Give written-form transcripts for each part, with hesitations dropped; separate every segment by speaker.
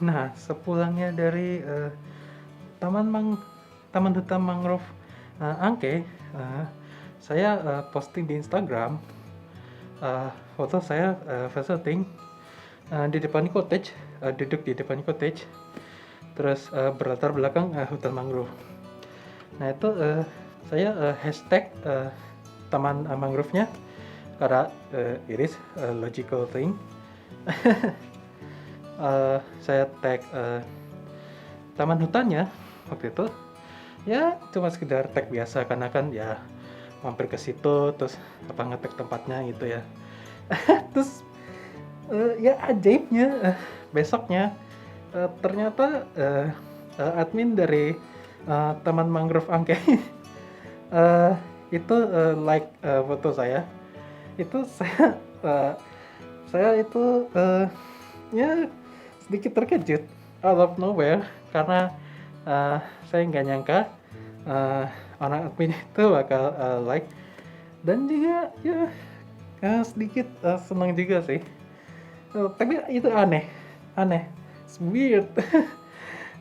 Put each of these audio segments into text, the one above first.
Speaker 1: Nah, sepulangnya dari taman mang taman hutan mangrove Angke, saya posting di Instagram foto saya visiting di depan cottage, duduk di depan cottage, terus berlatar belakang hutan mangrove. Nah itu saya hashtag taman mangrove-nya karena iris logical thing. Saya tag taman hutannya waktu itu, ya cuma sekedar tag biasa karena kan ya mampir ke situ terus apa ngetek tempatnya gitu ya. Terus ya ajaibnya besoknya ternyata admin dari taman mangrove Angke eh, itu like foto saya. Itu eh, saya itu ya sedikit terkejut out of nowhere karena eh, saya nggak nyangka eh, orang admin itu bakal like, dan juga ya sedikit senang juga sih. Tapi itu aneh, aneh, it's weird,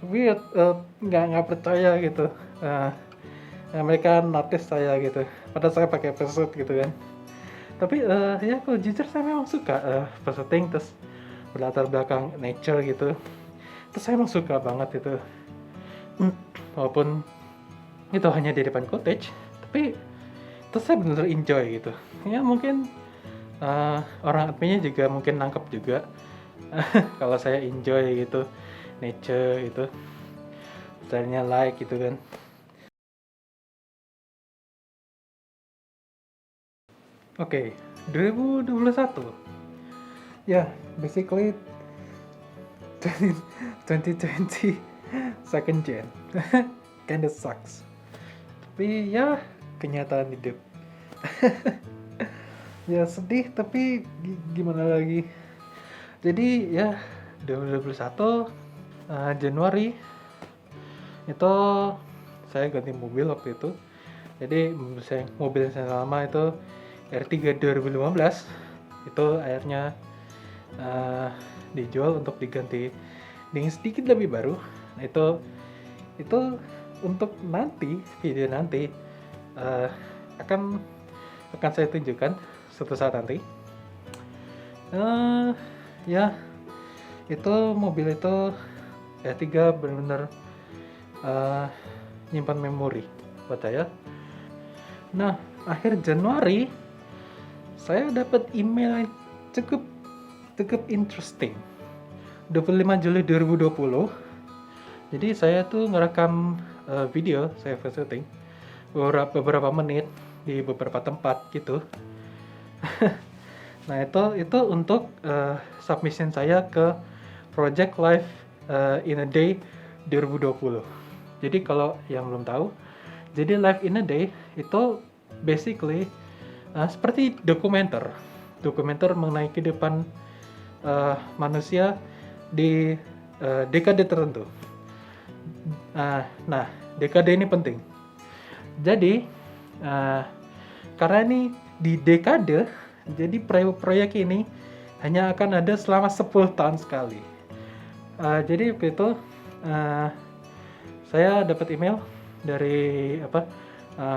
Speaker 1: weird, nggak percaya gitu. Eh, mereka notice saya gitu, padahal saya pakai pesut gitu kan. Tapi ya kalau jujur saya memang suka pesuting terus berlatar belakang nature gitu. Terus saya emang suka banget itu. Walaupun itu hanya di depan cottage, tapi terus saya benar-benar enjoy gitu. Ya mungkin orang adminnya juga mungkin nangkep juga kalau saya enjoy gitu nature itu, misalnya like gitu kan. Oke, 2021 ya, basically 2020 second gen. Kinda sucks, tapi ya kenyataan hidup. Ya sedih tapi gimana lagi. Jadi ya 2021 Januari itu saya ganti mobil waktu itu. Jadi mobil saya lama itu R3 2015 itu akhirnya uh, dijual untuk diganti dengan sedikit lebih baru. Nah itu untuk nanti video nanti uh, akan saya tunjukkan suatu saat nanti. uh, ya itu mobil itu R3 benar-benar uh, nyimpan memori buat saya. Nah, akhir Januari saya dapat email yang cukup cukup interesting. 25 Juli 2020. Jadi saya tuh ngerekam video saya shooting beberapa menit di beberapa tempat gitu. Nah, itu untuk submission saya ke Project Life in a Day 2020. Jadi kalau yang belum tahu, jadi Life in a Day itu basically seperti dokumenter mengenai kehidupan manusia di dekade tertentu. Nah, dekade ini penting. Jadi karena ini di dekade, jadi proyek ini hanya akan ada selama 10 tahun sekali. Jadi waktu itu saya dapat email dari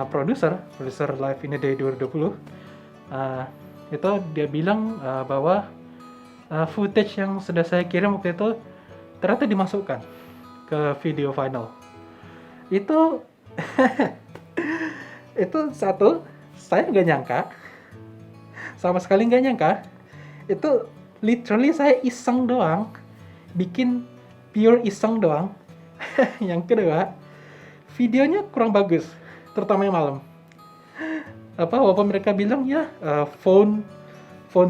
Speaker 1: produser Live in a Day 2020. Itu dia bilang bahwa footage yang sudah saya kirim waktu itu ternyata dimasukkan ke video final. Itu itu satu, saya nggak nyangka, sama sekali nggak nyangka. Itu literally saya iseng doang, bikin pure iseng doang. Yang kedua, videonya kurang bagus, terutama yang malam. Walaupun mereka bilang ya phone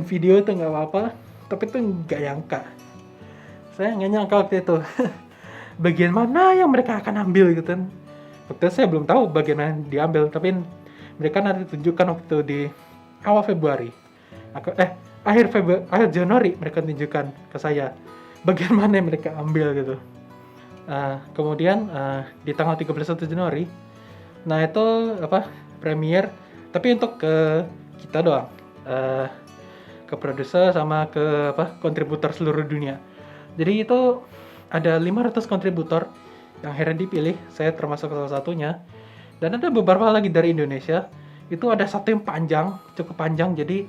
Speaker 1: video itu nggak apa-apa, tapi itu nggak nyangka. Saya nggak nyangka waktu itu bagian mana yang mereka akan ambil gitu kan. Waktu itu saya belum tahu bagian mana yang diambil, tapi mereka nanti tunjukkan waktu itu di awal Februari. Akhir Januari mereka tunjukkan ke saya bagian mana yang mereka ambil gitu. Kemudian di tanggal 31 Januari, nah itu premiere, tapi untuk ke kita doang, ke produser sama ke kontributor seluruh dunia. Jadi itu ada 500 kontributor yang akhirnya dipilih, saya termasuk salah satunya. Dan ada beberapa lagi dari Indonesia. Itu ada satu yang panjang, cukup panjang. Jadi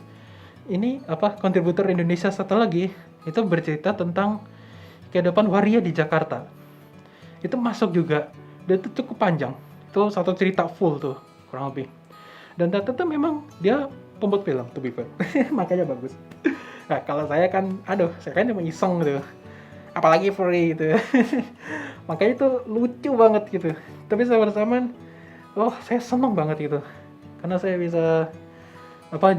Speaker 1: ini kontributor Indonesia satu lagi itu bercerita tentang kehidupan waria di Jakarta. Itu masuk juga. Dan itu cukup panjang. Itu satu cerita full tuh, kurang lebih. Dan ternyata memang dia pembuat film, to be fair. Makanya bagus. Nah, kalau saya kan, saya kan cuma iseng gitu. Apalagi free gitu. Makanya itu lucu banget gitu. Tapi saya bersamaan, saya seneng banget gitu. Karena saya bisa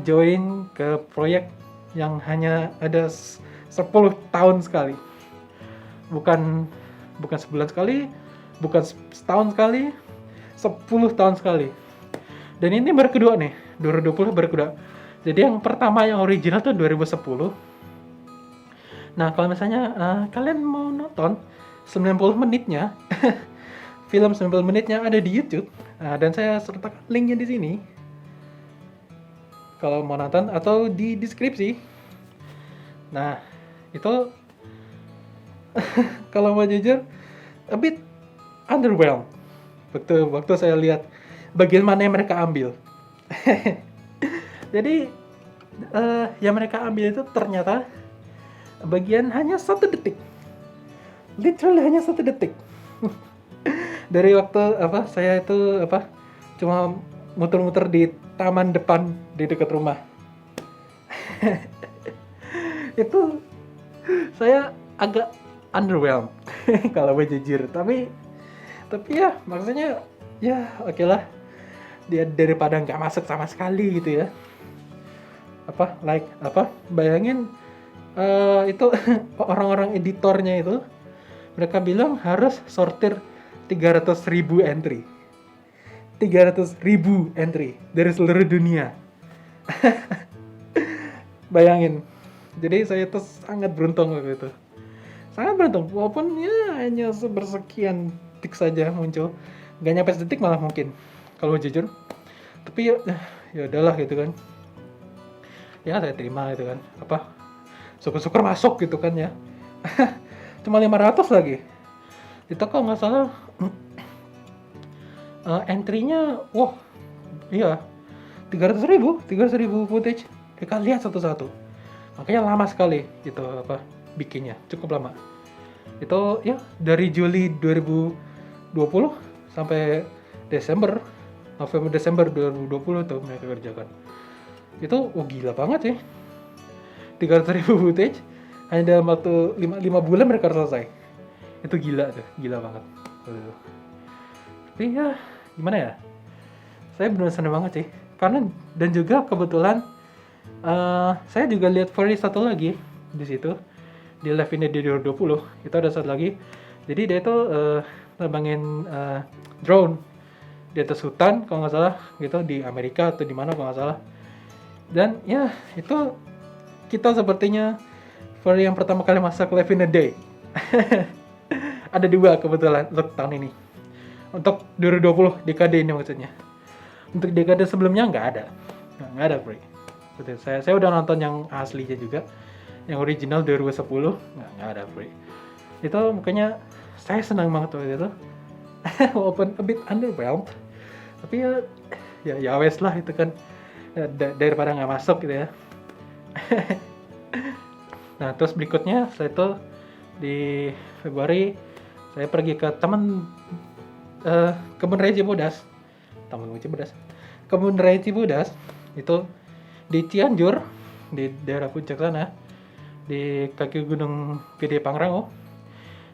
Speaker 1: join ke proyek yang hanya ada 10 tahun sekali. Bukan sebulan sekali, bukan setahun sekali, 10 tahun sekali. Dan ini baru kedua nih, 2020 baru kedua. Jadi yang pertama yang original tuh 2010. Nah, kalau misalnya kalian mau nonton 90 menitnya, film 90 menitnya ada di YouTube. Nah, dan saya sertakan linknya di sini. Kalau mau nonton atau di deskripsi. Nah, itu kalau mau jujur a bit underwhelmed waktu saya lihat bagian mana yang mereka ambil. Jadi yang mereka ambil itu ternyata bagian hanya 1 detik, literally hanya 1 detik. Dari waktu saya itu cuma muter-muter di taman depan di dekat rumah. Itu saya agak underwhelmed kalau jujur. Tapi ya maksudnya ya oke lah, dia daripada nggak masuk sama sekali gitu ya. Bayangin itu orang-orang editornya itu mereka bilang harus sortir 300.000 entry. 300.000 entry dari seluruh dunia. Bayangin. Jadi saya tuh sangat beruntung waktu itu. Sangat beruntung, walaupun ya hanya sebersekian detik saja muncul. Gak nyampe sedetik malah mungkin, kalau jujur. Tapi ya udahlah gitu kan. Ya saya terima gitu kan. Syukur-syukur masuk gitu kan ya. Cuma 500 lagi. Itu kalau nggak salah entry-nya, iya 300.000 footage. Kita lihat satu-satu. Makanya lama sekali itu bikinnya, cukup lama. Itu ya dari Juli 2020 sampai November Desember 2020 tuh mereka kerjakan. Itu gila banget sih. 300.000 footage hanya dalam waktu 5 bulan mereka selesai. Itu gila tuh, gila banget. Tapi ya gimana ya? Saya benar senang banget sih. Karena dan juga kebetulan saya juga lihat Furry satu lagi di situ di live ini di 2020. Itu ada satu lagi. Jadi dia itu terbangin drone di atas hutan kalau nggak salah gitu, di Amerika atau di mana kalau nggak salah. Dan ya itu kita sepertinya Furry yang pertama kali masuk live in a day. Ada 2 kebetulan untuk tahun ini. Untuk 2020 dekade ini maksudnya. Untuk dekade sebelumnya nggak ada Furry. Saya udah nonton yang aslinya juga, yang original 2010 nggak ada Furry. Itu makanya saya senang banget waktu itu. Walaupun a bit underwhelmed, tapi ya wes lah itu kan, daripada nggak masuk gitu ya. Nah terus berikutnya setelah itu di Februari saya pergi ke Kebun Raya Cibodas. Kebun Raya Cibodas itu di Cianjur, di daerah puncak sana, di kaki Gunung Gede Pangrango,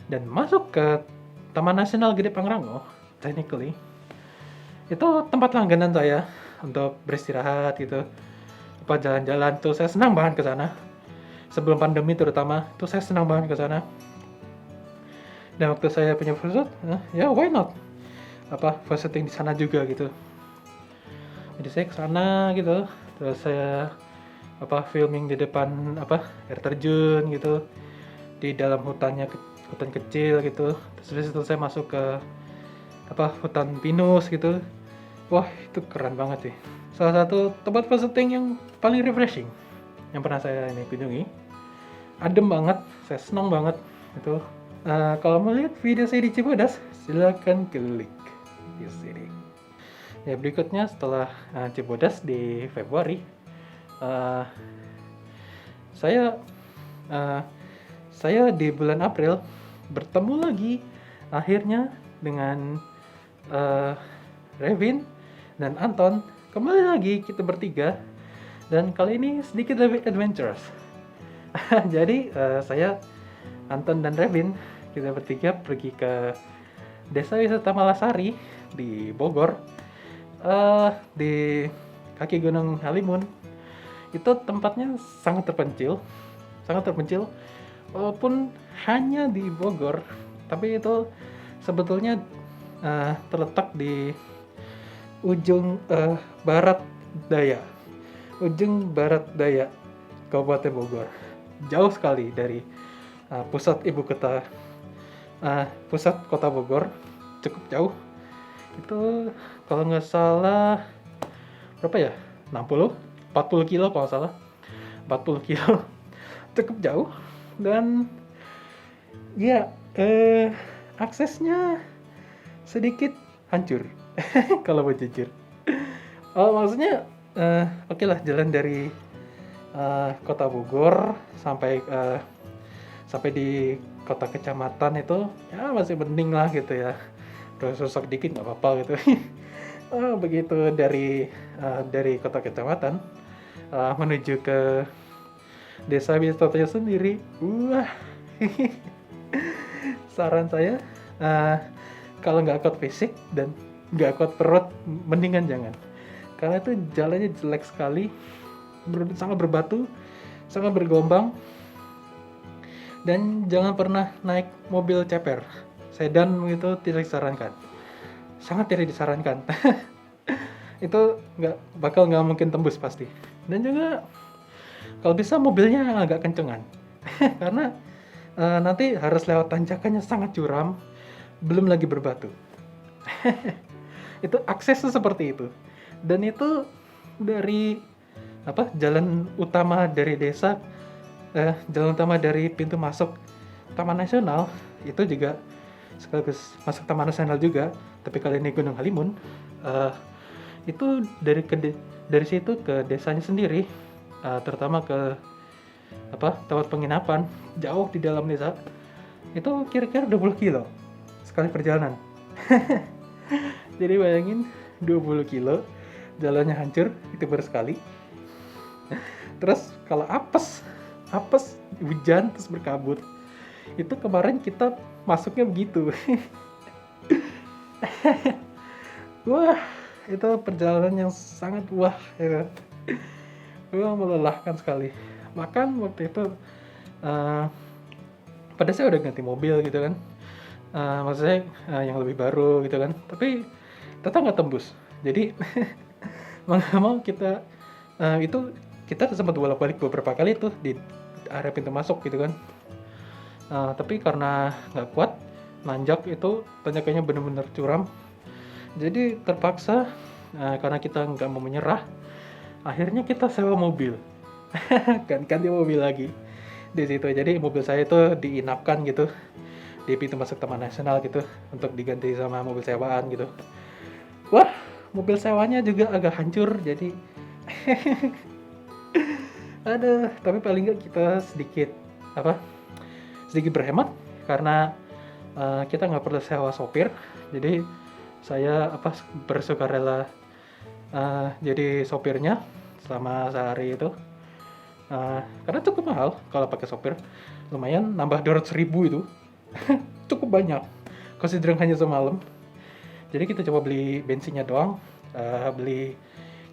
Speaker 1: dan masuk ke Taman Nasional Gede Pangrango. Technically itu tempat langganan saya untuk beristirahat gitu, jalan-jalan tuh saya senang banget ke sana. Sebelum pandemi terutama tuh saya senang banget ke sana. Dan waktu saya punya fursuit, ya why not? Visiting di sana juga gitu. Jadi saya ke sana gitu, terus saya filming di depan air terjun gitu, di dalam hutan kecil gitu. Terus itu saya masuk ke hutan pinus gitu. Wah itu keren banget sih. Salah satu tempat visiting yang paling refreshing yang pernah saya kunjungi. Adem banget, saya senang banget itu. Kalau mau lihat video saya di Cibodas, silakan klik di sini. Ya, berikutnya setelah Cibodas di Februari, uh, saya uh, saya di bulan April bertemu lagi akhirnya dengan Revin dan Anton. Kembali lagi kita bertiga, dan kali ini sedikit lebih adventurous. Jadi saya, Anton dan Revin, kita bertiga pergi ke desa wisata Malasari di Bogor, di kaki Gunung Halimun. Itu tempatnya sangat terpencil, walaupun hanya di Bogor, tapi itu sebetulnya terletak di ujung barat daya Kabupaten Bogor, jauh sekali dari pusat kota Bogor, cukup jauh. Itu kalau nggak salah berapa ya, 40 kilo kalau nggak salah, 40 kilo. Cukup jauh, dan ya aksesnya sedikit hancur. Kalau mau jujur, maksudnya oke lah, jalan dari kota Bogor sampai di kota kecamatan itu ya masih mending lah gitu ya, terus rusak dikit nggak apa-apa gitu. Begitu dari kota kecamatan menuju ke desa wisatanya sendiri, saran saya, kalau nggak kuat fisik dan nggak kuat perut, mendingan jangan, karena itu jalannya jelek sekali, sangat berbatu, sangat bergelombang. Dan jangan pernah naik mobil ceper, sedan, itu tidak disarankan, sangat tidak disarankan. Itu nggak mungkin tembus pasti. Dan juga kalau bisa mobilnya agak kencengan, karena nanti harus lewat tanjakannya sangat curam, belum lagi berbatu. Itu aksesnya seperti itu. Dan itu dari jalan utama dari desa, jalan utama dari pintu masuk Taman Nasional, itu juga sekaligus masuk Taman Nasional juga, tapi kali ini Gunung Halimun. Itu dari situ ke desanya sendiri, terutama ke tempat penginapan jauh di dalam desa, itu kira-kira 20 kilo sekali perjalanan. Jadi bayangin 20 kilo jalannya hancur, itu baru sekali. Terus kalau apes hujan terus berkabut, itu kemarin kita masuknya begitu. Wah, itu perjalanan yang sangat ya kan? Melelahkan sekali. Bahkan waktu itu pada saya udah ganti mobil gitu kan, maksudnya yang lebih baru gitu kan, tapi tetap nggak tembus. Jadi mau nggak mau kita sempat bolak-balik beberapa kali tuh di area pintu masuk gitu kan, tapi karena nggak kuat nanjak, itu tanjakannya benar-benar curam. Jadi terpaksa, karena kita nggak mau menyerah, akhirnya kita sewa mobil. Ganti mobil lagi di situ. Jadi mobil saya itu diinapkan gitu di pintu masuk Taman Nasional gitu, untuk diganti sama mobil sewaan gitu. Wah, mobil sewanya juga agak hancur, jadi aduh, tapi paling nggak kita sedikit berhemat, karena kita nggak perlu sewa sopir. Jadi saya bersukarela jadi sopirnya selama sehari itu, karena cukup mahal kalau pakai sopir, lumayan nambah 200.000 itu. Cukup banyak considering hanya semalam. Jadi kita coba beli bensinnya doang,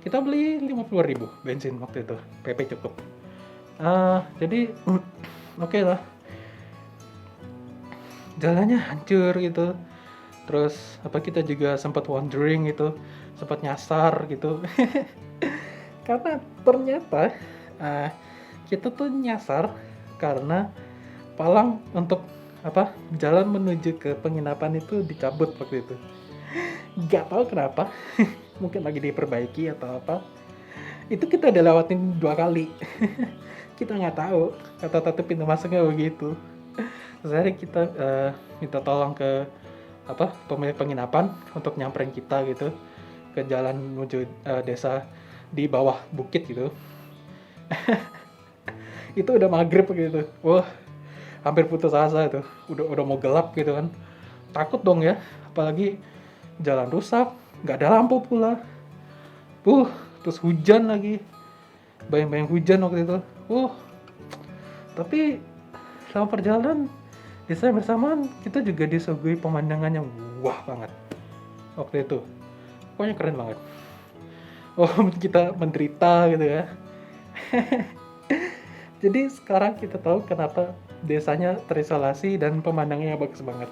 Speaker 1: kita beli 50.000 bensin waktu itu, PP cukup. Jadi oke lah, jalannya hancur gitu. Terus kita juga sempat wandering gitu, sempat nyasar gitu. Karena ternyata kita tuh nyasar karena palang untuk jalan menuju ke penginapan itu dicabut waktu itu. Gak tahu kenapa. Mungkin lagi diperbaiki atau apa. Itu kita udah lewatin 2 kali. Kita nggak tahu, kata pintu masuknya begitu. Sehari kita minta tolong ke pemilik penginapan untuk nyamperin kita gitu ke jalan menuju desa di bawah bukit gitu. Itu udah maghrib gitu. Wah, hampir putus asa itu. Udah mau gelap gitu kan. Takut dong ya, apalagi jalan rusak, nggak ada lampu pula. Terus hujan lagi. Bayang-bayang hujan waktu itu. Tapi selama perjalanan di saya bersamaan kita juga disuguhi pemandangan yang wah banget waktu itu. Pokoknya keren banget. Kita menderita gitu ya. Jadi sekarang kita tahu kenapa desanya terisolasi dan pemandangannya bagus banget.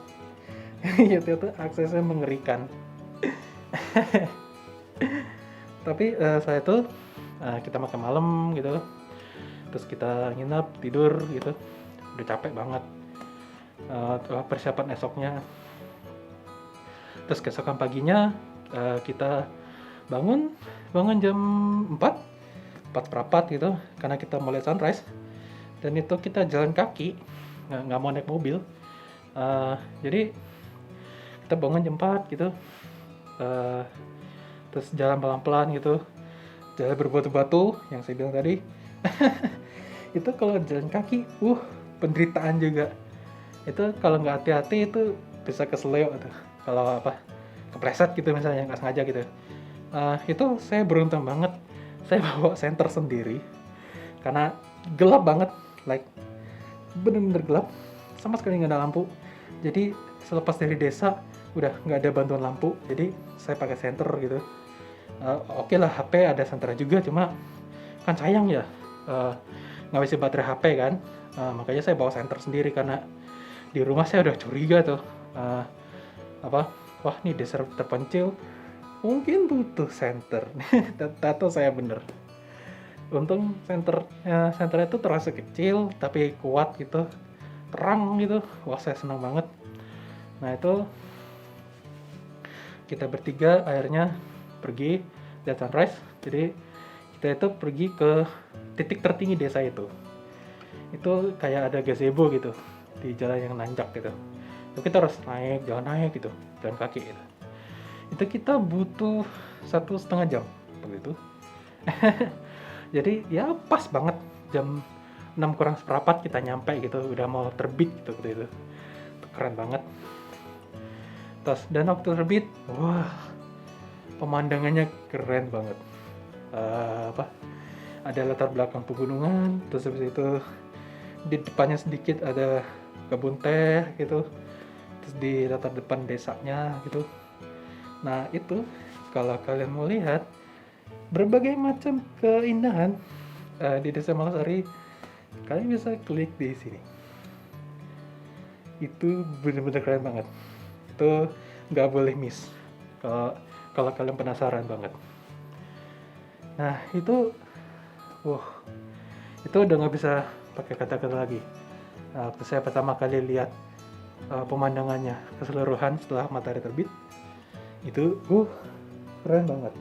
Speaker 1: Itu aksesnya mengerikan. Tapi saya tuh kita makan malam gitu, terus kita nginep tidur gitu, udah capek banget. Persiapan esoknya, terus keesokan paginya kita bangun jam 4 gitu, karena kita mau lihat sunrise. Dan itu kita jalan kaki, nggak mau naik mobil. Jadi kita bangun jam 4 gitu, terus jalan pelan-pelan gitu, jalan berbatu-batu yang saya bilang tadi. Itu kalau jalan kaki, penderitaan juga. Itu kalau nggak hati-hati itu bisa keseleo tuh. Kalau kepleset gitu misalnya, nggak sengaja gitu. Itu saya beruntung banget, saya bawa senter sendiri karena gelap banget, bener-bener gelap, sama sekali nggak ada lampu. Jadi selepas dari desa udah nggak ada bantuan lampu, jadi saya pakai senter gitu. Oke lah, HP ada senter juga, cuma kan sayang ya, ngabisin baterai HP kan. Makanya saya bawa senter sendiri karena di rumah saya udah curiga tuh, wah ini desa terpencil mungkin butuh senter. Tato saya bener. Untung senternya itu terasa kecil tapi kuat gitu, terang gitu. Wah, saya senang banget. Nah itu kita bertiga akhirnya pergi lihat sunrise. Jadi kita itu pergi ke titik tertinggi desa itu. Itu kayak ada gazebo gitu di jalan yang nanjak gitu. Jadi kita harus jalan naik gitu, jalan kaki gitu. Itu kita butuh 1,5 jam begitu. Jadi ya pas banget jam 6 kurang seperempat kita nyampe gitu, udah mau terbit gitu waktu itu. Keren banget. Terus dan waktu terbit, wah, pemandangannya keren banget. Ada latar belakang pegunungan, terus habis itu di depannya sedikit ada kebun teh gitu, terus di latar depan desanya gitu. Nah itu kalau kalian mau lihat berbagai macam keindahan di Desa Malasari, kalian bisa klik di sini. Itu bener-bener keren banget. Itu nggak boleh miss kalau kalian penasaran banget. Nah itu udah nggak bisa pakai kata-kata lagi. Waktu saya pertama kali lihat pemandangannya keseluruhan setelah matahari terbit, itu keren banget.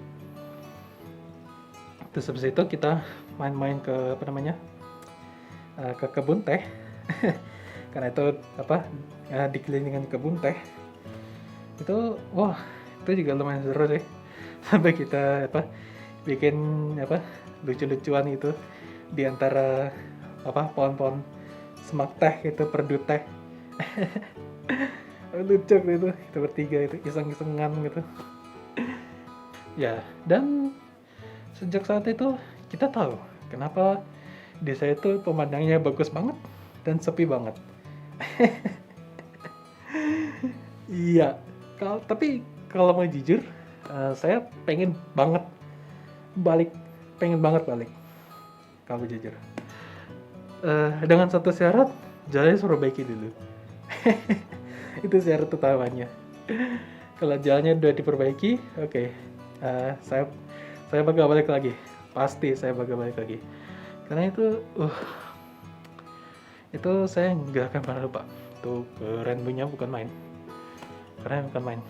Speaker 1: Terus habis itu kita main-main ke ke kebun teh. Karena itu dikelilingan kebun teh. Itu itu juga lumayan seru sih. Sampai kita bikin lucu-lucuan itu di antara pohon-pohon semak teh itu, perdu teh. Lucu itu kita bertiga itu iseng-isengan gitu. Ya, dan sejak saat itu kita tahu kenapa desa itu pemandangannya bagus banget dan sepi banget. Iya, tapi kalau mau jujur, saya pengen banget balik. Kalau jujur, dengan satu syarat, jalannya suruh perbaiki dulu. Itu syarat utamanya. Kalau jalannya udah diperbaiki, oke. Saya bakal balik lagi. Pasti saya bakal balik lagi. Karena itu saya nggak akan pernah lupa. Itu keren-nya bukan main. Keren bukan main.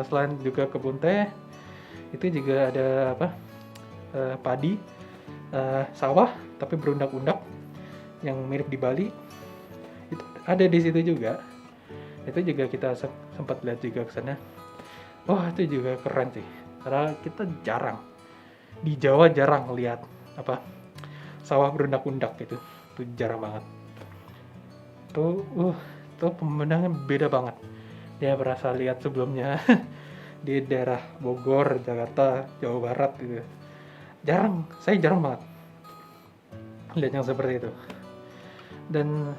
Speaker 1: Selain juga kebun teh, itu juga ada padi, sawah tapi berundak-undak yang mirip di Bali. Itu ada di situ juga. Itu juga kita sempat lihat juga ke sana. Wah, itu juga keren sih. Karena kita jarang di Jawa jarang lihat apa sawah berundak-undak gitu. Itu jarang banget. Tuh, tuh pemandangan beda banget. Dia berasa lihat sebelumnya di daerah Bogor, Jakarta, Jawa Barat gitu. Saya jarang banget lihat yang seperti itu. Dan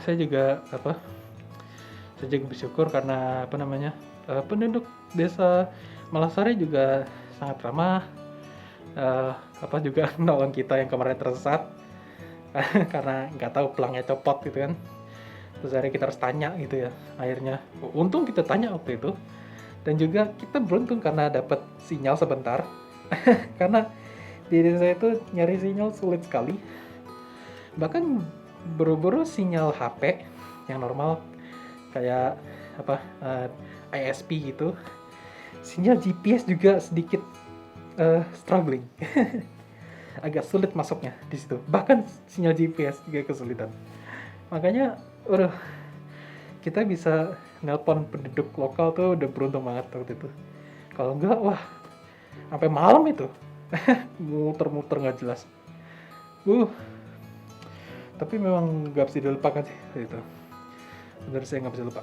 Speaker 1: saya juga bersyukur karena penduduk desa Malasari juga sangat ramah, juga nolong kita yang kemarin tersesat karena nggak tahu pelangnya copot gitu kan. Terus akhirnya kita harus tanya gitu ya, akhirnya untung kita tanya waktu itu. Dan juga kita beruntung karena dapat sinyal sebentar karena di desa itu nyari sinyal sulit sekali. Bahkan buru-buru sinyal HP yang normal kayak ISP gitu, sinyal GPS juga sedikit struggling. Agak sulit masuknya di situ. Bahkan sinyal GPS juga kesulitan. Makanya kita bisa nelpon penduduk lokal tuh udah beruntung banget waktu itu. Kalau enggak, wah, sampai malam itu muter-muter nggak jelas. Tapi memang nggak bisa dilupakan sih itu. Bener, saya nggak bisa lupa.